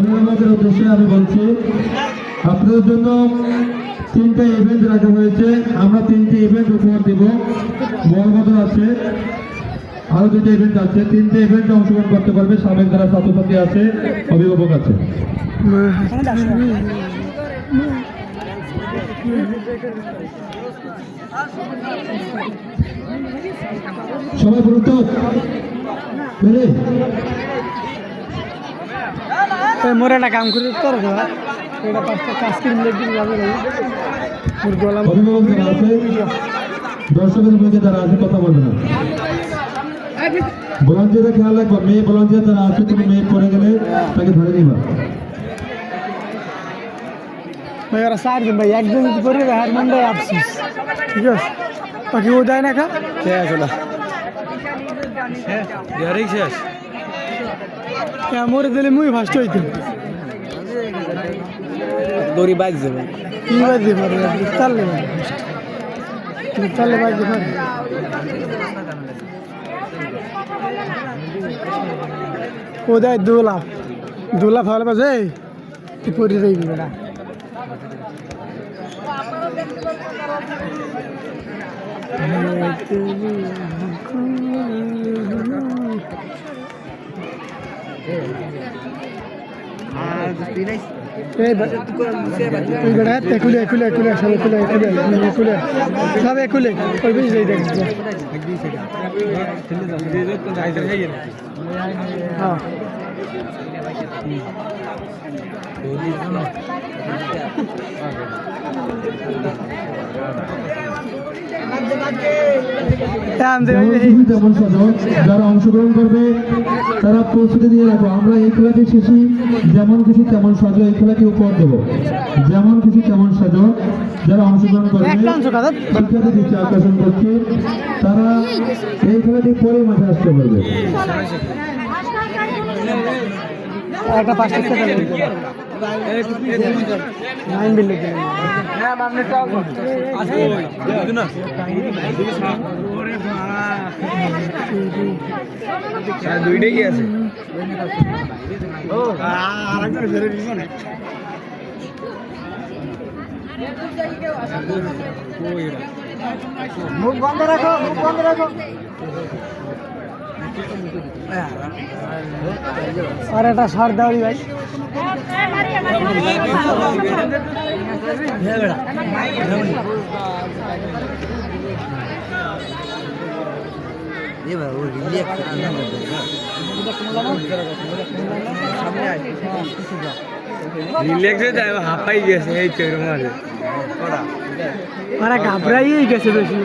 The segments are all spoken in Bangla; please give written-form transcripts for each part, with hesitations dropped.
অভিভাবকের উদ্দেশ্যে আমি বলছি, আপনাদের জন্য 3টা ইভেন্ট রাখা হয়েছে। আমরা 3টি ইভেন্ট উপহার দিব। বলবৎ আছে, আরো 2টা ইভেন্ট আছে। 3টে ইভেন্টে অংশগ্রহণ করতে পারবে। সাবেক যারা ছাত্রছাত্রী আছে, অভিভাবক আছে। সবাই প্রস্তুত? মোরা না কাম করে তোর এটা পাঁচটা কাজ করে মিলে যাবে অভিভাবক যারা আছে, দর্শকের মধ্যে যারা আছে কথা বলবে না। ভলান্টিয়াররা খেয়াল রাখবো, মেয়ে ভলান্টিয়ার যারা আছে, তুমি মেয়ে পড়ে গেলে তাকে ধরে নিবা। ভাই ওরা 4 দিন ভাই, একদিন যদি করে হার মন্ডে আফসোস, ঠিক আছে? বাকি ও দেয় না খা শেষ হলো, ইয়ারই শেষ। মোরে দিলে মুই ফার্স্ট হইতো দড়ি বাইক যাবে কি বাজে পারে তালে তালে বাজে পারে ও দেয় 2 লাখ হলে বাজে তুই পড়ে যাইবি বেটা। যারা অংশগ্রহণ করবে তারা প্রস্তুতি দিয়ে রাখো। আমরা এই খেলাটি শেষে যেমন কিছু তেমন সাজো, এই খেলাটি উপহার দেবো। যেমন কিছু তেমন সাজো। যারা অংশগ্রহণ করবে শিক্ষার্থী দৃষ্টি আকর্ষণ করছে, তারা এই খেলাটি পরে মাঠে আসতে পারবে। একটা 5 টাকা নাইন বিল্লে দুইটাই কি আছে? মুখ বন্ধ রাখো, মুখ বন্ধ রাখো। আর একটা সার দাওরি ভাই, রিল্যাক্সে যায়, হাঁপাই গেছে এই চোর মারে। ওরা ঘাবড়াই গেছে বেশি।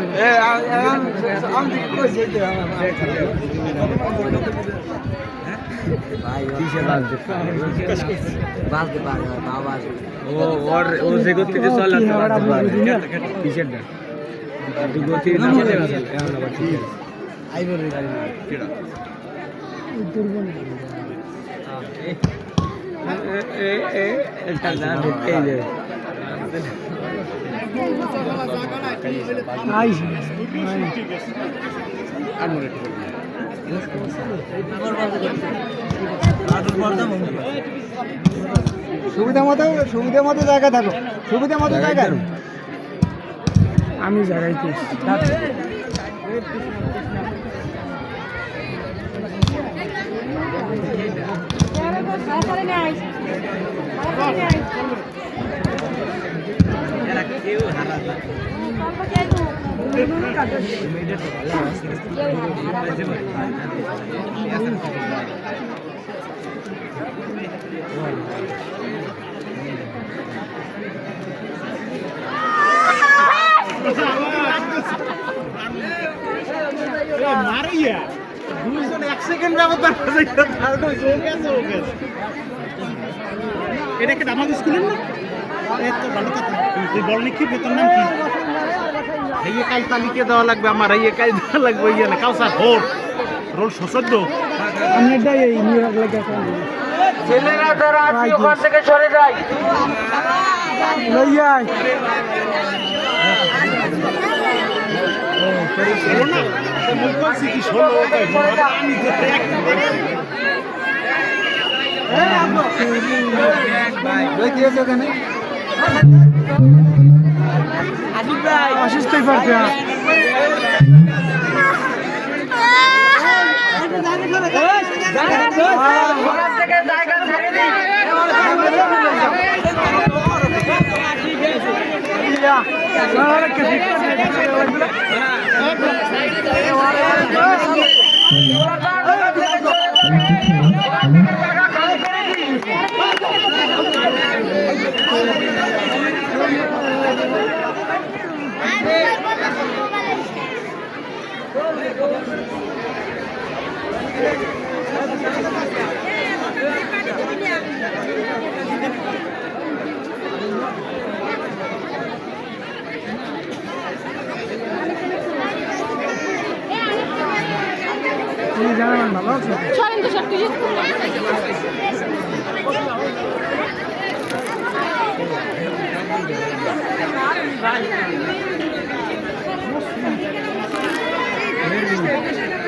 ও যে করতে চল পিছের সুবিধা মতো জায়গা থাকো, সুবিধা মতো জায়গা। আমি জায়গায় মারিয়া 2 জন 1 সেকেন্ড ব্যবধান এটা কি আমাদের স্কুলের না? এত ভালো কথা। এই বল নিয়ে কি বেতন নাম কি? এই কাজ তালিকা দেওয়া লাগবে আমার, এই কাজ দেওয়া লাগবে ইয়া না কাউসার হোট রোল সসদ্দ আমি এটাই এই নিয়ে রাখলে কি ছেলেরা যারা আছে ওখান থেকে সরে যায় লইয়া না মুখ সিটি ষোলো আমি অসুস্থই পড়ছে সরেন তো সব কিছু Nerede?